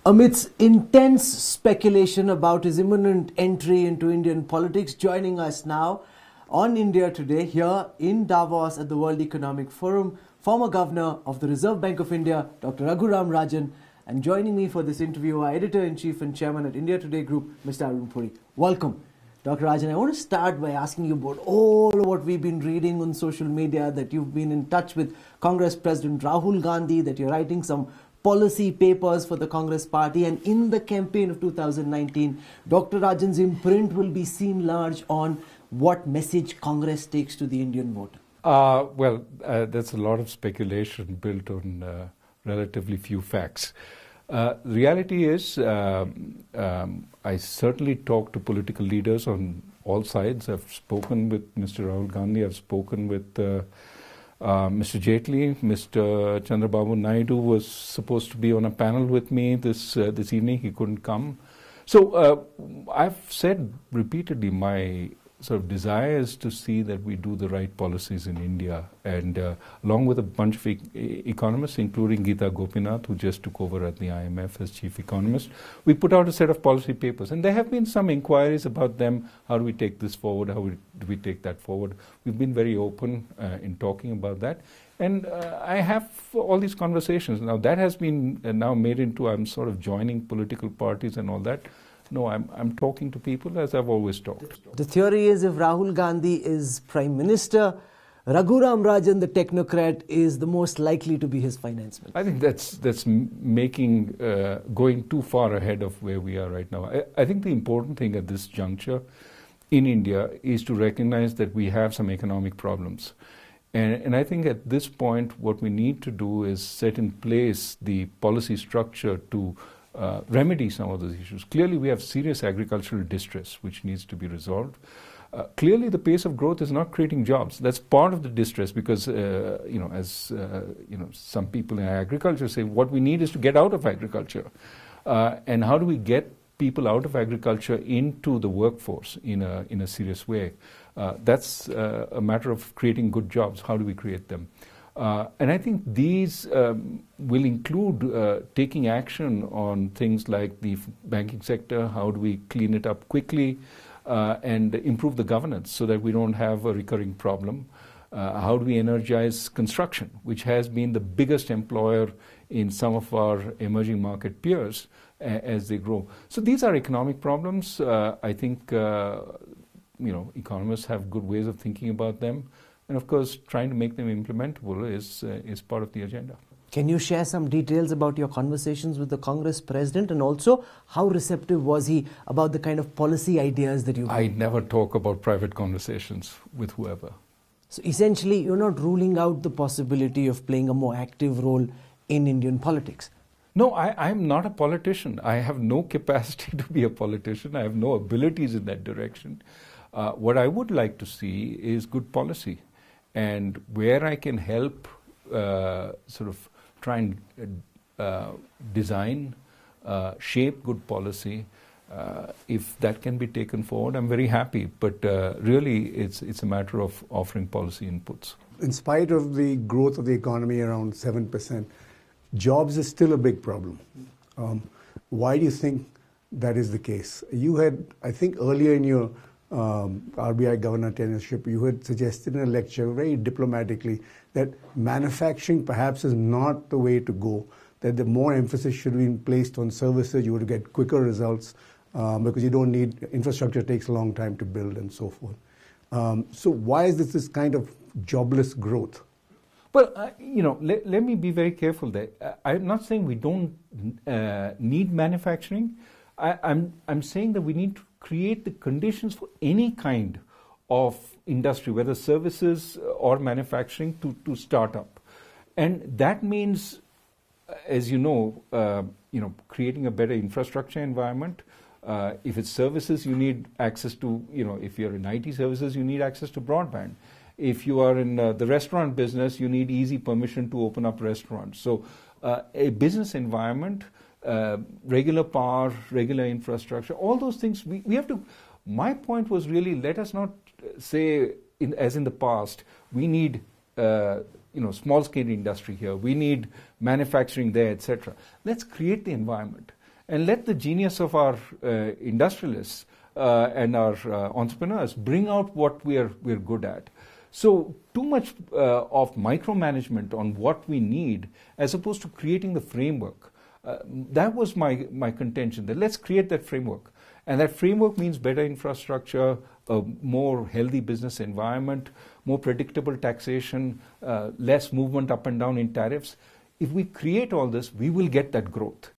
Amidst intense speculation about his imminent entry into Indian politics, joining us now on India Today here in Davos at the World Economic Forum, former Governor of the Reserve Bank of India, Dr. Raghuram Rajan, and joining me for this interview, our Editor-in-Chief and Chairman at India Today Group, Mr. Arun Puri. Welcome. Dr. Rajan, I want to start by asking you about all of what we've been reading on social media, that you've been in touch with Congress President Rahul Gandhi, that you're writing some policy papers for the Congress party, and in the campaign of 2019, Dr. Rajan's imprint will be seen large on what message Congress takes to the Indian voter. That's a lot of speculation built on relatively few facts. Reality is, I certainly talk to political leaders on all sides. I've spoken with Mr. Rahul Gandhi, I've spoken with Mr. Jaitley. Mr. Chandrababu Naidu was supposed to be on a panel with me this evening. He couldn't come. So I've said repeatedly my sort of desire is to see that we do the right policies in India. And along with a bunch of economists, including Geeta Gopinath, who just took over at the IMF as chief economist, we put out a set of policy papers. And there have been some inquiries about them. How do we take this forward? How do we take that forward? We've been very open in talking about that. And I have all these conversations. Now that has been now made into I'm sort of joining political parties and all that. No, I'm talking to people as I've always talked. The theory is if Rahul Gandhi is Prime Minister, Raghuram Rajan, the technocrat, is the most likely to be his finance minister. I think that's making, going too far ahead of where we are right now. I think the important thing at this juncture in India is to recognize that we have some economic problems. And I think at this point what we need to do is set in place the policy structure to remedy some of those issues. Clearly, we have serious agricultural distress which needs to be resolved. Clearly, the pace of growth is not creating jobs. That's part of the distress because, some people in agriculture say what we need is to get out of agriculture. And how do we get people out of agriculture into the workforce in a serious way? That's a matter of creating good jobs. How do we create them? And I think these will include taking action on things like the banking sector. How do we clean it up quickly and improve the governance so that we don't have a recurring problem? How do we energize construction, which has been the biggest employer in some of our emerging market peers as they grow? So these are economic problems. I think economists have good ways of thinking about them. And of course, trying to make them implementable is part of the agenda. Can you share some details about your conversations with the Congress President, and also how receptive was he about the kind of policy ideas that you have? I never talk about private conversations with whoever. So essentially, you're not ruling out the possibility of playing a more active role in Indian politics. No, I'm not a politician. I have no capacity to be a politician. I have no abilities in that direction. What I would like to see is good policy. And where I can help sort of try and design, shape good policy, if that can be taken forward, I'm very happy. But really, it's a matter of offering policy inputs. In spite of the growth of the economy around 7%, jobs is still a big problem. Why do you think that is the case? You had, I think earlier in your RBI governor tenureship, you had suggested in a lecture very diplomatically that manufacturing perhaps is not the way to go, that the more emphasis should be placed on services, you would get quicker results because you don't need, infrastructure takes a long time to build and so forth. So why is this kind of jobless growth? Well, let me be very careful there. I'm not saying we don't need manufacturing. I'm saying that we need to create the conditions for any kind of industry, whether services or manufacturing, to start up. And that means, as creating a better infrastructure environment. If it's services, you need access to, if you're in IT services, you need access to broadband. If you are in the restaurant business, you need easy permission to open up restaurants. So a business environment, regular power, regular infrastructure, all those things we have to. My point was really, let us not say, as in the past, we need small scale industry here, we need manufacturing there, etc. Let's create the environment. and let the genius of our industrialists and our entrepreneurs bring out what we're good at. So too much of micromanagement on what we need as opposed to creating the framework. That was my contention, that let's create that framework. And that framework means better infrastructure, a more healthy business environment, more predictable taxation, less movement up and down in tariffs. If we create all this, we will get that growth.